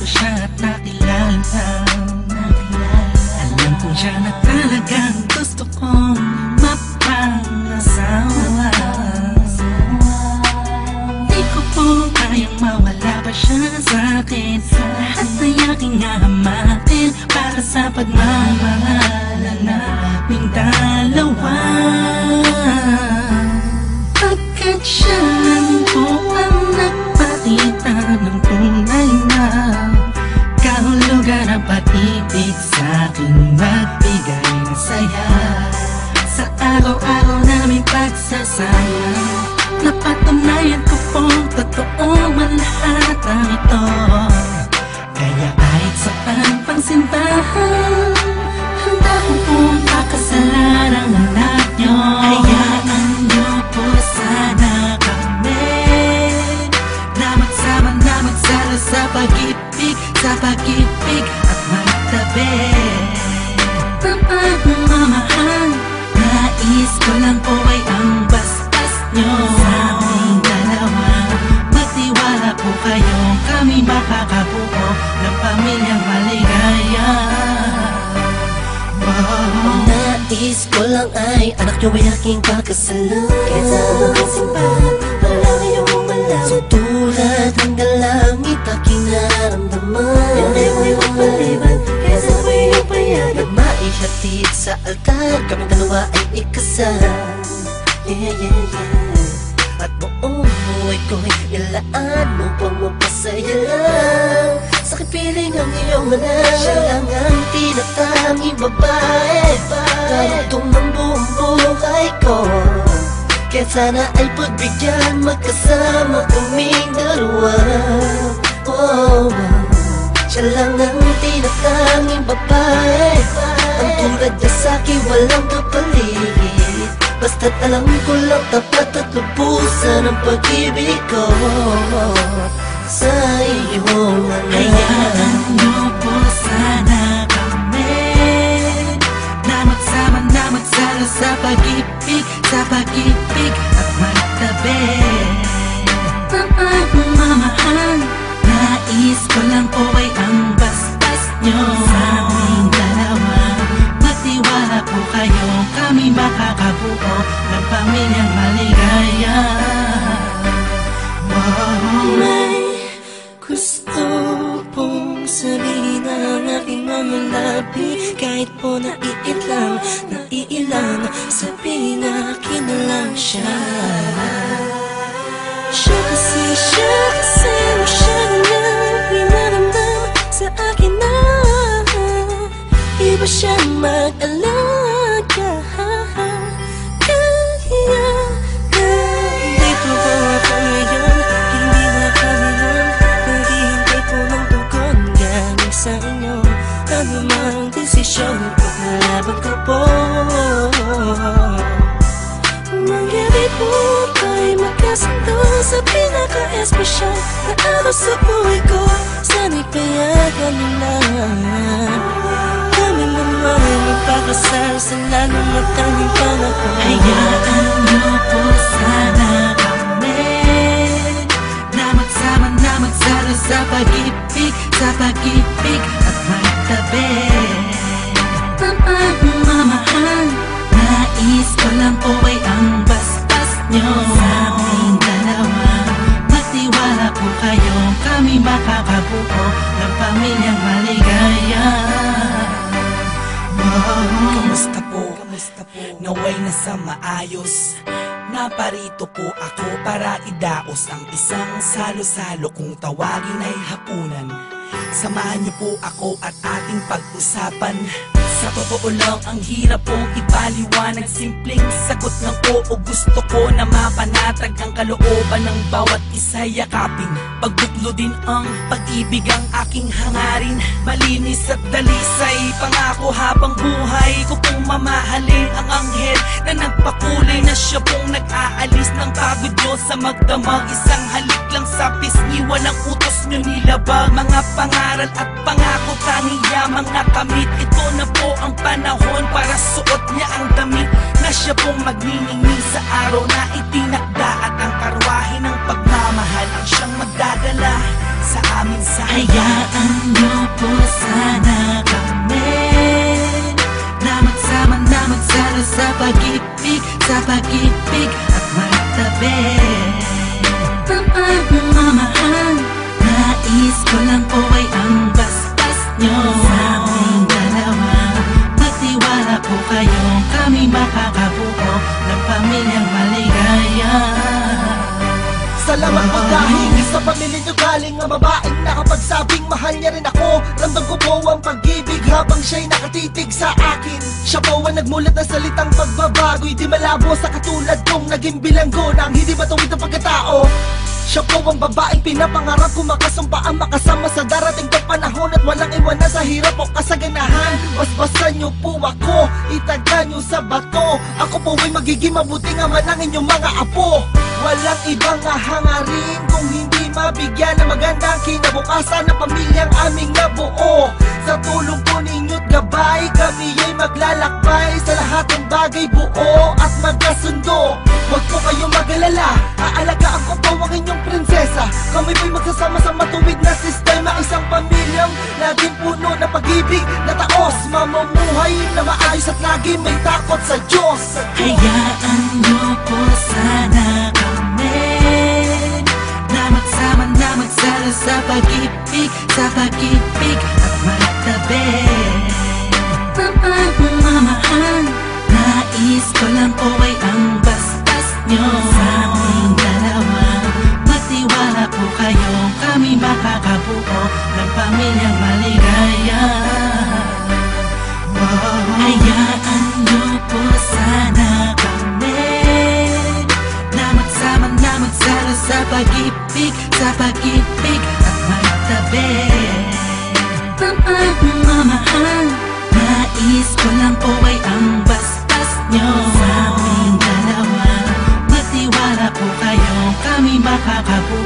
ko siya at nakilala. Alam kong siya na talagang gusto kong mapangasawa. Di ko po kayang mawala pa siya sa'kin. Lahat ay aking hahamakin para sa pagmamahalan naming dalawa. Pagkat siya lang po ang nagpakita ng tunay na kahulugan ng pag-ibig sa'king magbigay ng saya. Sa araw-araw naming pagsasama, napatunayan ko pong totoo man lahat ang ito. Kaya kahit sa pangsimbahan, handa ko pong pakasalan ang anak nyo. Hayaan nyo po sana kami na magsama na magsalo sa pag-ibig, sa pag-ibig at magtabi. Mamahal, nais ko lang po ay ang bastas nyo sa aming dalawa. Magtiwala po kayo, kami makakabuo ng pamilyang maligaya. Nais ko lang ay anak nyo ay aking pagkasalan. Kahit sa anong simbahan, wala kayong umalam. So tulad ng langit aking naramdaman. Yan ay mo'y mapaliban, kaya sa ako'y iyong payagan. Maihatid sa altar, kaming dalawa ay ikasal. Yeah, yeah, yeah. At buong buhay ko'y ilaan mo pang mapasaya lang. Sa kipiling ang iyong anak, siya lang ang tinatanging babae. Karugtong ng buong buhay ko, kaya sana ay pagbigyan magkasama kaming dalawa. Oh, siya lang ang tinatanging babae. Ang tulad niya sa'kin walang kapalit. Basta't alam ko lang tapat at lubusan ang pag-ibig ko sa iyong anak. Hayaan nyo po sana kami na magsama na magsalo sa pag-ibig, sa pag-ibig at magtabi. Mamahal, nais ko lang po ay ang bastas nyo sa aming dalawa. Magtiwala po kayo, kami makakabuo ng pamilyang maligaya. May gusto pong sabihin ang aking mga labi. Kahit po naiilang, sabihin akin na lang siya. Siya kasi masyadong pinaramdam sa akin na iba siyang mag-alaga. Dito ba ako ngayon? Hindi makabilang. Naghihintay po ng tugon galing sa inyo. Ano mang desisyon, paglalaban ko po. Mangyari po tayo magkasundo sa pinaka-espesyal na araw sa buhay ko. Sana'y payagan nila kami naman magpakasal sa lalong matanging pangako. Hayaan nyo po sana kami na magsama na magsalo sa pag-ibig, sa pag-ibig at magtabi. Mamahal, nais ko lang po ay ang bastas nyo sa aming dalawa. Magtiwala po kayo, kami makakabuo ng pamilyang maligaya. Kamusta po? Naway nasa maayos. Naparito po ako para idaos ang isang salo-salo kung tawagin ay hapunan. Samahan niyo po ako at ating pag-usapan. Sa totoo lang ang hirap pong ipaliwanag. Simpleng sagot ng oo, gusto ko na mapanatag ang kalooban ng bawat isa yakapin. Pagbuklo din ang pag-ibig ang aking hangarin. Malinis at dalisay, pangako habang buhay ko pong mamahalin ang anghel na nagpakulay na siya pong nag-aalis ng pagod nyo sa magdamag. Isang halik lang sa pisngi, walang utos nyo nilabag. Mga pangaral at pangako tanging yamang nakamit. Ito na po ang panahon para suot niya ang damit na siya pong magniningning sa araw na itinakda. At ang karwahe ng pagmamahal ang siyang magdadala sa amin sa Hayaan po sana kami na magsama na magsalo sa pag-ibig at magtabi. Ang pagmamahal, nais ko lang po ay ang basbas nyo sa aming dalawa. Magtiwala po kayo, kami makakabuo ng pamilyang maligaya. Salamat po dahil sa pamilya nyo galing ang babaeng nakapagsabing mahal niya rin ako. Ramdam ko po ang pag-ibig habang siya'y nakatitig sa akin. Siya po ang nagmulat ng salitang pagbabago'y di malabo sa katulad kong naging bilanggo ng hindi matuwid ang pagkatao. Siya po ang babaeng pinapangarap ko, makasumpa ang makasama sa darating pang panahon at walang iwanan sa hirap o kasaganahan. Basbasan niyo po ako, itaga niyo sa bato. Ako po ay magiging mabuting ama ng inyong mga apo. Walang ibang hangarin kung hindi mabigyan ng magandang kinabukasan ng pamilyang aming nabuo. Sa tulong po ninyo't gabay, kami ay maglalakbay sa lahat ng bagay, buo at magkasundo. Huwag po kayong mag-alala, aalagaan ko po ang inyong prinsesa. Kami po'y magsasama sa matuwid na sistema, isang pamilyang laging puno ng pag-ibig na taos, mamumuhay na maayos at lagi may takot sa Diyos. Hayaan niyo po sana kami na magsama na magsalo sa pag-ibig at magtabi. Ang pagmamahal, nais ko lang po ay ang basbas nyo sa aming dalawa. Magtiwala po kayo, kami makakabuo ng pamilyang maligaya. Hayaan niyo po sana kami na magsama na magsalo sa pag-ibig at magtabi. Ang pagmamahal, nais ko lang po ay ang basbas nyo sa aming dalawa. Magtiwala po kayo, kami makakabuo